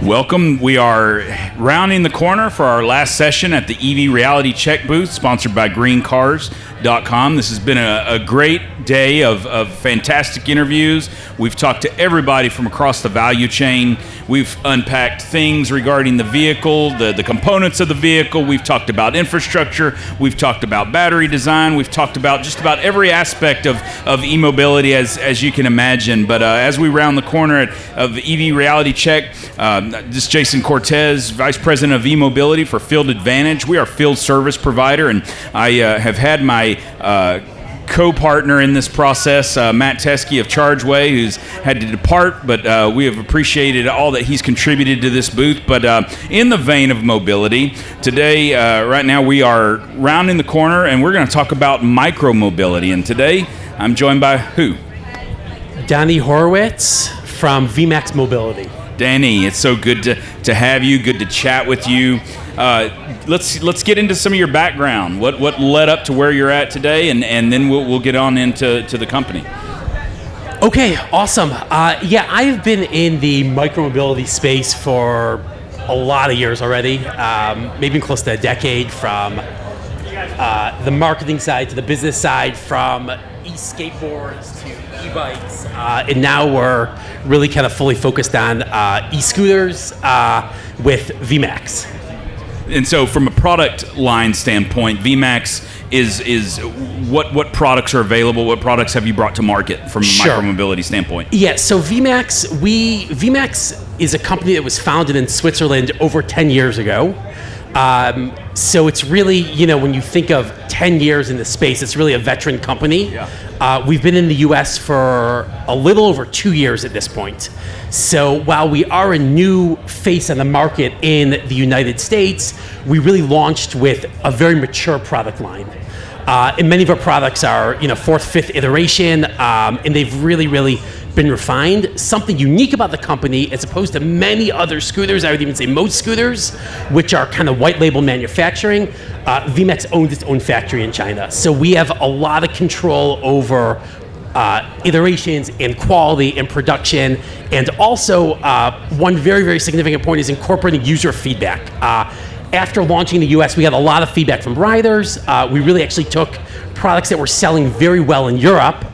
Welcome. We are rounding the corner for our last session at the EV Reality Check booth, sponsored by GreenCars.com. This has been a great day of fantastic interviews. We've talked to everybody from across the value chain. We've unpacked things regarding the vehicle, the components of the vehicle. We've talked about infrastructure. We've talked about battery design. We've talked about just about every aspect of e-mobility as you can imagine. But as we round the corner of EV Reality Check, this is Jason Cortes, Vice President of e-mobility for Field Advantage. We are a field service provider, and I have had my co-partner in this process, Matt Teskey of Chargeway, who's had to depart, but we have appreciated all that he's contributed to this booth. But in the vein of mobility, today, right now, we are rounding the corner, and we're going to talk about micro-mobility. And today, I'm joined by who? Dani Horwitz from VMAX Mobility. Dani, it's so good to have you, good to chat with you. Let's get into some of your background. What led up to where you're at today, and then we'll get on into the company. Okay, awesome. I've been in the micromobility space for a lot of years already, maybe close to a decade, from the marketing side to the business side, from e-skateboards to e-bikes, and now we're really kind of fully focused on e-scooters with VMAX. And so from a product line standpoint, VMAX is what products are available? What products have you brought to market from a micromobility standpoint? Yeah, so VMAX is a company that was founded in Switzerland over 10 years ago. So it's really, when you think of 10 years in the space, it's really a veteran company. Yeah. We've been in the US for a little over 2 years at this point. So while we are a new face on the market in the United States, we really launched with a very mature product line. And many of our products are, fourth, fifth iteration, and they've really been refined. Something unique about the company, as opposed to many other scooters, I would even say most scooters, which are kind of white label manufacturing, VMAX owns its own factory in China. So we have a lot of control over iterations and quality and production. And also, one very significant point is incorporating user feedback. After launching in the US, we got a lot of feedback from riders. We really actually took products that were selling very well in Europe,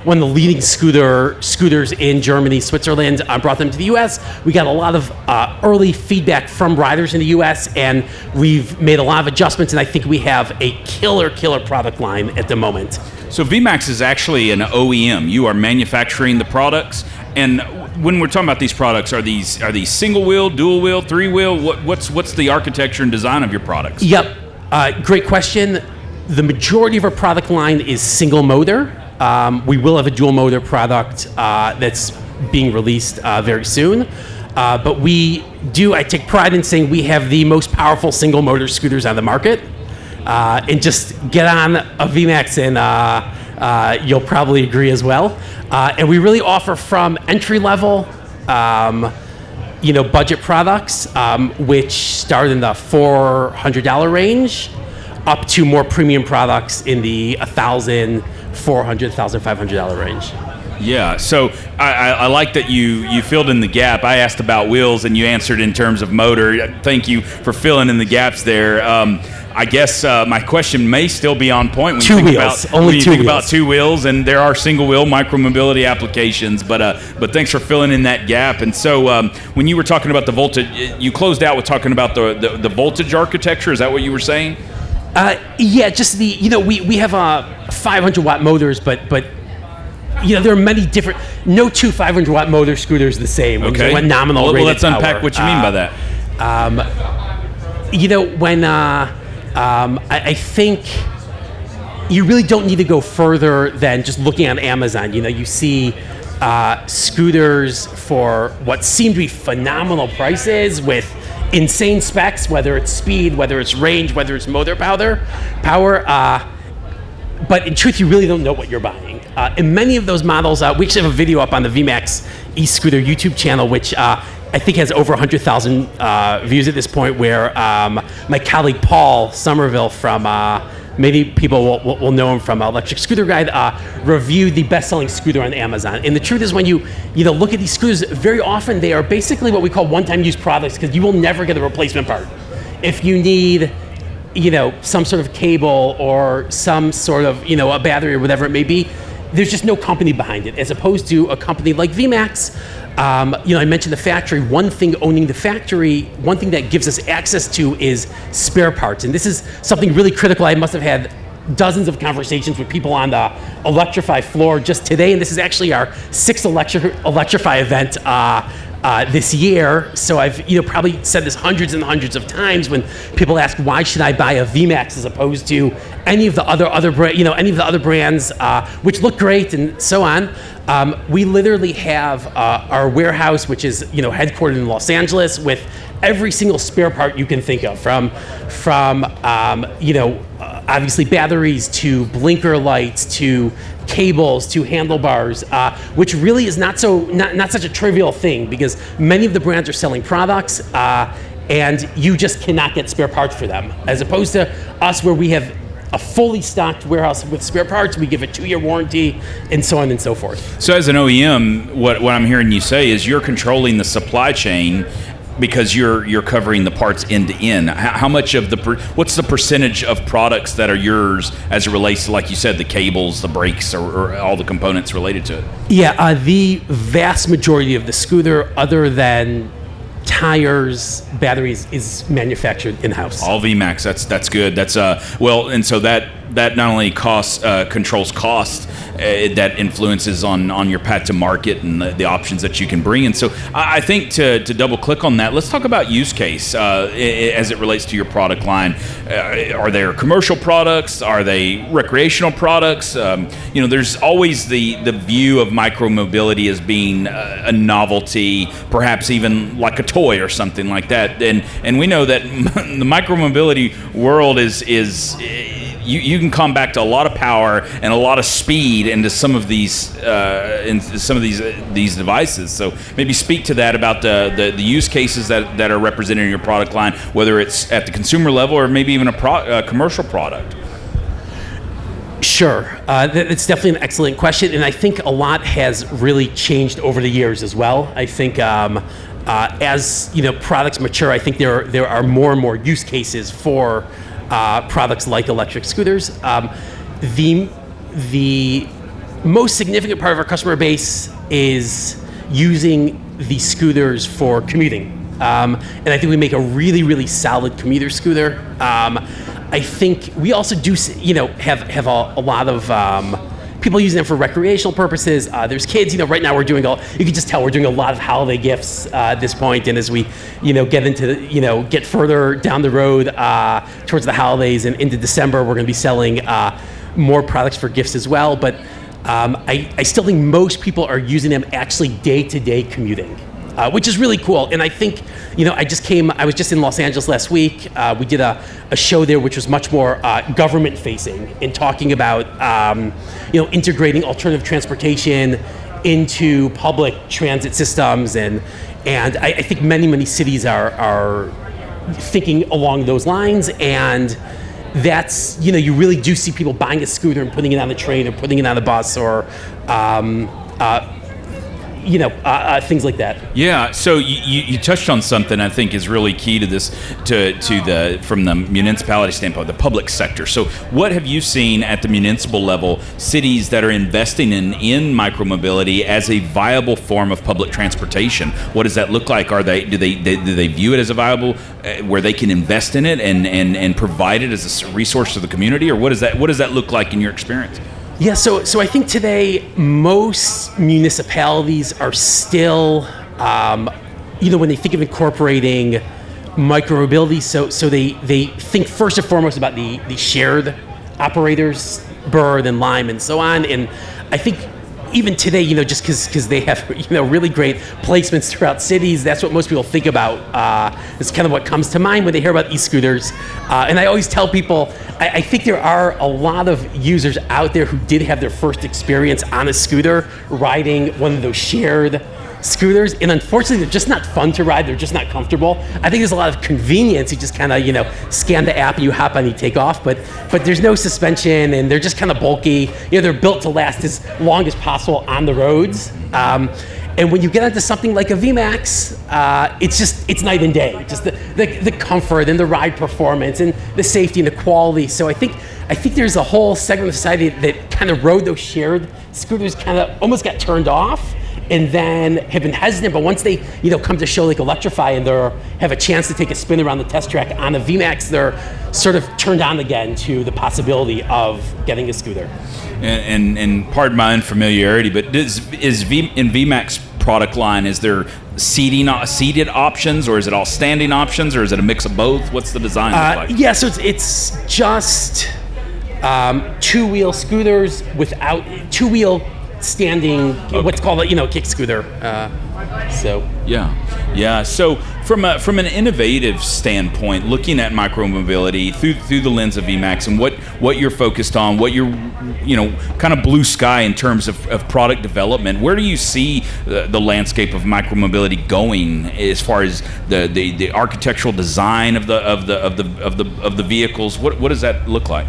one of the leading scooters in Germany, Switzerland, brought them to the US. We got a lot of early feedback from riders in the US, and we've made a lot of adjustments, and I think we have a killer product line at the moment. So VMAX is actually an OEM. You are manufacturing the products, and when we're talking about these products, are these single wheel, dual wheel, three wheel? What's the architecture and design of your products? Yep, great question. The majority of our product line is single motor. We will have a dual motor product that's being released very soon. But I take pride in saying we have the most powerful single motor scooters on the market. And just get on a VMAX and you'll probably agree as well. And we really offer from entry level, budget products, which start in the $400 range, up to more premium products in the $1,400, $1,500 range. Yeah, so I like that you filled in the gap. I asked about wheels and you answered in terms of motor. Thank you for filling in the gaps there. I guess my question may still be on point when you think about two wheels, and there are single wheel micromobility applications. But thanks for filling in that gap. And so when you were talking about the voltage, you closed out with talking about the voltage architecture. Is that what you were saying? Yeah, just we have 500 watt motors, but there are many different. No two 500 watt motor scooters the same. Okay. What nominal rated let's unpack power. What you mean by that. I think you really don't need to go further than just looking on Amazon. You see scooters for what seem to be phenomenal prices with insane specs, whether it's speed, whether it's range, whether it's motor power. But in truth, you really don't know what you're buying. And many of those models, we actually have a video up on the VMAX e-scooter YouTube channel, which I think has over 100,000 views at this point, where my colleague Paul Somerville from Many people will know him from Electric Scooter Guide, reviewed the best-selling scooter on Amazon. And the truth is, when you look at these scooters, very often they are basically what we call one-time use products, because you will never get a replacement part. If you need, some sort of cable or some sort of, a battery or whatever it may be, there's just no company behind it, as opposed to a company like VMAX. I mentioned the factory. One thing owning the factory, one thing that gives us access to is spare parts. And this is something really critical. I must have had dozens of conversations with people on the Electrify floor just today. And this is actually our 6th Electrify event this year. So I've probably said this hundreds and hundreds of times when people ask, why should I buy a VMAX as opposed to any of the other brands, which look great and so on. We literally have our warehouse, which is headquartered in Los Angeles, with every single spare part you can think of, from obviously batteries to blinker lights to cables to handlebars, which really is not such a trivial thing, because many of the brands are selling products and you just cannot get spare parts for them, as opposed to us, where we have a fully stocked warehouse with spare parts. We give a 2-year warranty, and so on and so forth. So as an OEM, what I'm hearing you say is you're controlling the supply chain, because you're covering the parts end to end. How much of what's the percentage of products that are yours as it relates to, like you said, the cables, the brakes, or all the components related to it? Yeah, the vast majority of the scooter, other than tires, batteries, is manufactured in-house. All VMAX. That's good. That's and so that not only controls cost, that influences on your path to market and the options that you can bring. And so I think to double click on that, let's talk about use case as it relates to your product line. Are there commercial products? Are they recreational products? There's always the view of micromobility as being a novelty, perhaps even like a toy or something like that. And we know that the micromobility world is you can come back to a lot of power and a lot of speed into some of these these devices. So maybe speak to that, about the use cases that are represented in your product line, whether it's at the consumer level or maybe even a commercial product. Sure, it's definitely an excellent question, and I think a lot has really changed over the years as well. I think as products mature, I think there are more and more use cases for products like electric scooters. The most significant part of our customer base is using the scooters for commuting. And I think we make a really, really solid commuter scooter. I think we also do, have a lot of people using them for recreational purposes. There's kids, right now you can just tell we're doing a lot of holiday gifts at this point. And as we, get into, get further down the road towards the holidays and into December, we're going to be selling more products for gifts as well. But I still think most people are using them actually day-to-day commuting, which is really cool. And I think, I was just in Los Angeles last week. We did a show there which was much more government facing, and talking about, integrating alternative transportation into public transit systems. And I think many cities are thinking along those lines. And that's, you really do see people buying a scooter and putting it on the train or putting it on the bus, or things like that. Yeah. So you touched on something I think is really key to this, from the municipality standpoint, the public sector. So what have you seen at the municipal level, cities that are investing in micromobility as a viable form of public transportation? What does that look like? Do they view it as a viable, where they can invest in it and provide it as a resource to the community, or what does that look like in your experience? Yeah, so I think today most municipalities are still, when they think of incorporating micromobility, so they think first and foremost about the shared operators, Bird and Lime and so on. And I think even today, just because they have, really great placements throughout cities, that's what most people think about. It's kind of what comes to mind when they hear about e-scooters. And I always tell people, I think there are a lot of users out there who did have their first experience on a scooter riding one of those shared scooters, and unfortunately, they're just not fun to ride. They're just not comfortable. I think there's a lot of convenience. You just kind of, scan the app and you hop on, you take off, but there's no suspension, and they're just kind of bulky. They're built to last as long as possible on the roads. And when you get onto something like a VMAX, it's night and day. Just the comfort and the ride performance and the safety and the quality. So I think there's a whole segment of society that kind of rode those shared scooters, kind of almost got turned off, and then have been hesitant. But once they come to show like Electrify and they have a chance to take a spin around the test track on a VMAX, they're sort of turned on again to the possibility of getting a scooter. And pardon my unfamiliarity, but in VMAX product line, is there seated options, or is it all standing options, or is it a mix of both? What's the design look like? Yeah, so it's just two-wheel scooters without two-wheel standing, what's called a kick scooter. Yeah. So from an innovative standpoint, looking at micromobility through the lens of VMAX and what you're focused on, what you're kind of blue sky in terms of product development, where do you see the landscape of micromobility going as far as the architectural design of the vehicles? What does that look like?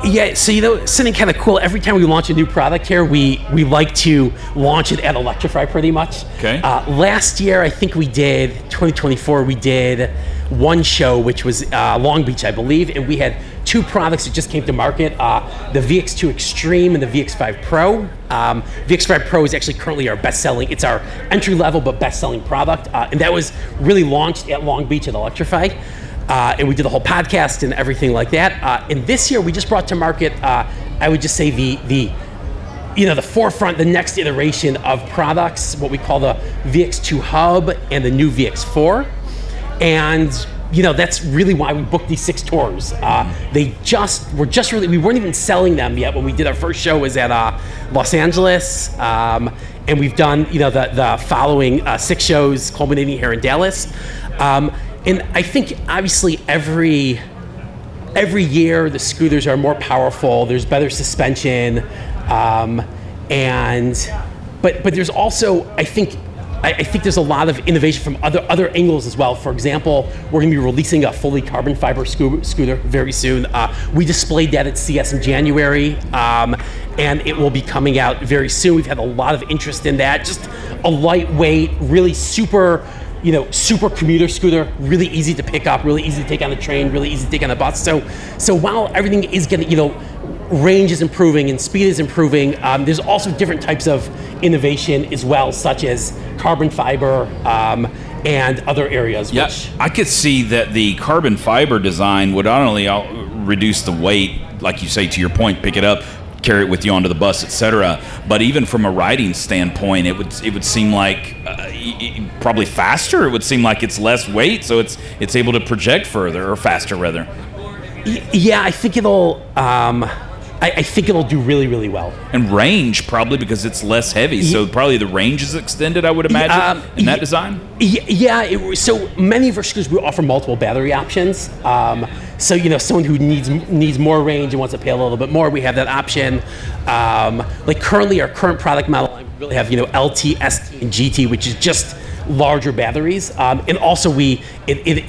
Yeah, so something kind of cool. Every time we launch a new product here, we like to launch it at Electrify pretty much. Okay. Last year, I think 2024, we did one show, which was Long Beach, I believe, and we had two products that just came to market, the VX2 Extreme and the VX5 Pro. VX5 Pro is actually currently our best-selling, it's our entry-level but best-selling product, and that was really launched at Long Beach at Electrify. And we did a whole podcast and everything like that. And this year we just brought to market, I would just say the forefront, the next iteration of products, what we call the VX2 Hub and the new VX4. And that's really why we booked these 6 tours. We weren't even selling them yet when we did our first show was at Los Angeles. And we've done the following 6 shows culminating here in Dallas. And I think obviously every year the scooters are more powerful. There's better suspension, but there's also I think there's a lot of innovation from other angles as well. For example, we're going to be releasing a fully carbon fiber scooter very soon. We displayed that at CS in January, and it will be coming out very soon. We've had a lot of interest in that. Just a lightweight, really super commuter scooter, really easy to pick up, really easy to take on the train, really easy to take on the bus. So while everything is getting, range is improving and speed is improving, there's also different types of innovation as well, such as carbon fiber and other areas. Yeah, I could see that the carbon fiber design would not only reduce the weight, like you say, to your point, pick it up, carry it with you onto the bus, etc. But even from a riding standpoint, it would seem like probably faster. It would seem like it's less weight, so it's able to project further or faster rather. Yeah, I think it'll. I think it'll do really, really well. And range probably because it's less heavy, so probably the range is extended, I would imagine, in that design? Yeah, so many of our scooters, we offer multiple battery options. So, someone who needs more range and wants to pay a little bit more, we have that option. Like currently, our current product model, we really have, LT, ST, and GT, which is just larger batteries. And also it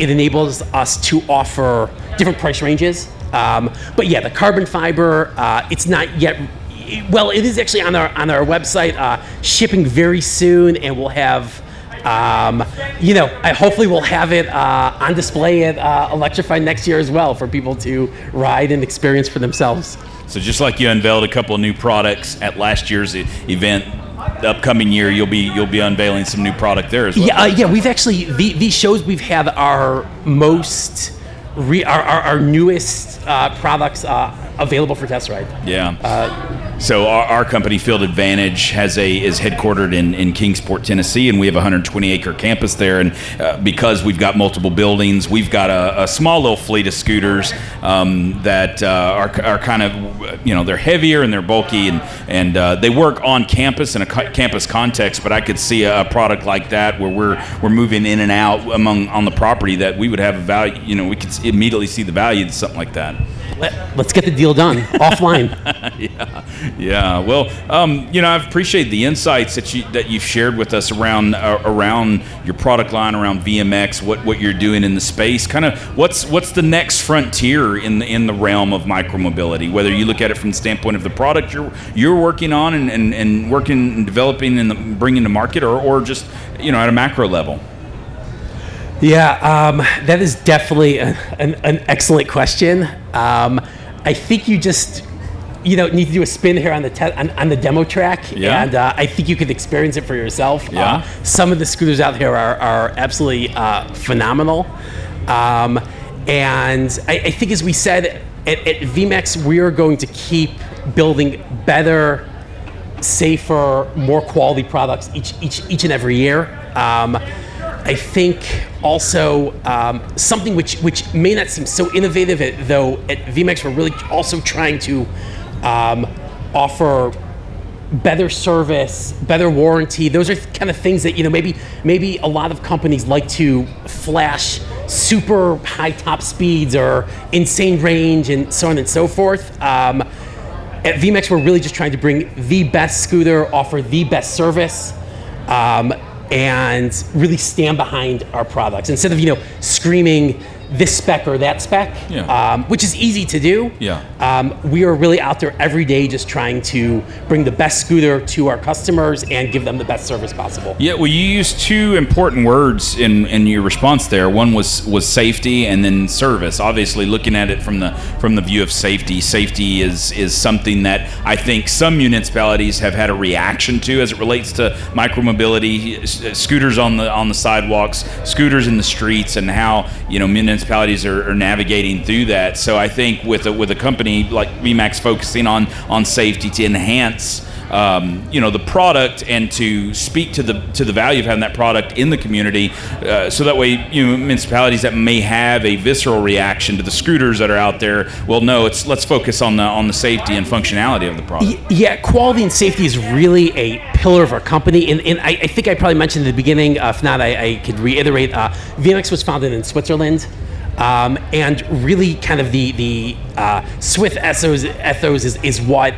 enables us to offer different price ranges. But yeah, the carbon fiber, it's not yet. Well, it is actually on our website, shipping very soon, and we'll have. I hopefully we'll have it on display at Electrify next year as well for people to ride and experience for themselves. So just like you unveiled a couple of new products at last year's event, the upcoming year you'll be unveiling some new product there as well. Yeah. We've actually these shows we've had our most. Our newest products available for test ride. Yeah. So our company, Field Advantage, is headquartered in Kingsport, Tennessee, and we have a 120-acre campus there. And because we've got multiple buildings, we've got a small little fleet of scooters that are kind of, they're heavier and they're bulky, and they work on campus in a campus context. But I could see a product like that where we're moving in and out on the property that we would have a value. We could immediately see the value in something like that. let's get the deal done offline. Yeah. Well, I appreciate the insights that you've shared with us around your product line, around VMX, what you're doing in the space. Kind of what's the next frontier in the realm of micromobility? Whether you look at it from the standpoint of the product you're working on and working and developing and bringing to market, or just at a macro level. Yeah, that is definitely an excellent question. I think you just need to do a spin here on the demo track, and I think you could experience it for yourself. Yeah. Some of the scooters out here are absolutely phenomenal, and I think, as we said at VMAX, we are going to keep building better, safer, more quality products each and every year. I think also something which may not seem so innovative, though at VMAX we're really also trying to offer better service, better warranty. Those are kind of things that maybe a lot of companies like to flash super high top speeds or insane range and so on and so forth. At VMAX we're really just trying to bring the best scooter, offer the best service, and really stand behind our products instead of screaming this spec or that spec, which is easy to do. We are really out there every day just trying to bring the best scooter to our customers and give them the best service possible. Yeah, well, you used two important words in your response there. One was safety, and then service. Obviously, looking at it from the view of safety, safety is something that I think some municipalities have had a reaction to as it relates to micromobility, scooters on the sidewalks, scooters in the streets, and how municipalities are navigating through that. So I think with a company like VMAX focusing on safety to enhance the product and to speak to the value of having that product in the community, so that way municipalities that may have a visceral reaction to the scooters that are out there, well, no, let's focus on the safety and functionality of the product. Yeah, quality and safety is really a pillar of our company, and I think I probably mentioned at the beginning. If not, I could reiterate. VMX was founded in Switzerland. And really kind of the Swiss ethos is what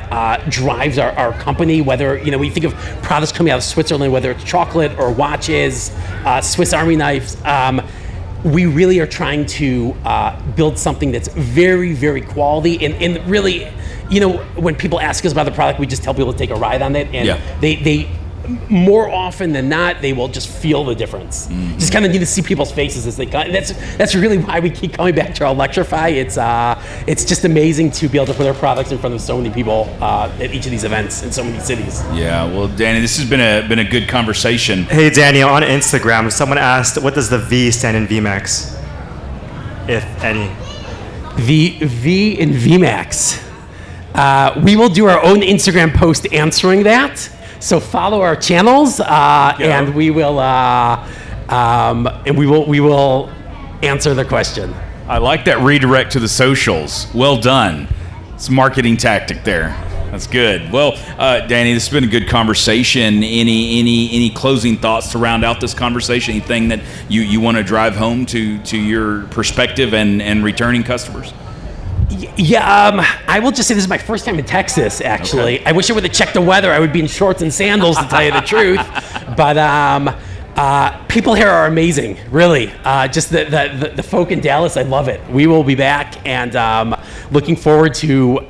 drives our company. Whether we think of products coming out of Switzerland, whether it's chocolate or watches, Swiss Army knives, we really are trying to build something that's very, very quality. And really, when people ask us about the product, we just tell people to take a ride on it, and they more often than not, they will just feel the difference. Mm-hmm. Just kind of need to see people's faces as they come. That's really why we keep coming back to our Electrify. It's just amazing to be able to put our products in front of so many people at each of these events in so many cities. Yeah, well, Danny, this has been a good conversation. Hey, Danny, on Instagram, someone asked, what does the V stand in VMAX, if any? The V in VMAX. We will do our own Instagram post answering that. So follow our channels, and we will answer the question. I like that redirect to the socials. Well done. It's a marketing tactic there. That's good. Well, Danny, this has been a good conversation. Any closing thoughts to round out this conversation? Anything that you want to drive home to your perspective and returning customers? Yeah, I will just say this is my first time in Texas, actually. Okay. I wish I would have checked the weather. I would be in shorts and sandals, to tell you the truth. But people here are amazing, really. Just the folk in Dallas, I love it. We will be back, and looking forward to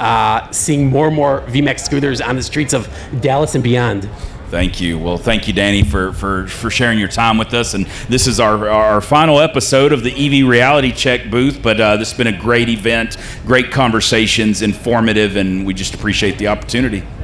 seeing more and more VMAX scooters on the streets of Dallas and beyond. Thank you. Well, thank you, Danny, for sharing your time with us. And this is our final episode of the EV Reality Check booth. But this has been a great event, great conversations, informative, and we just appreciate the opportunity.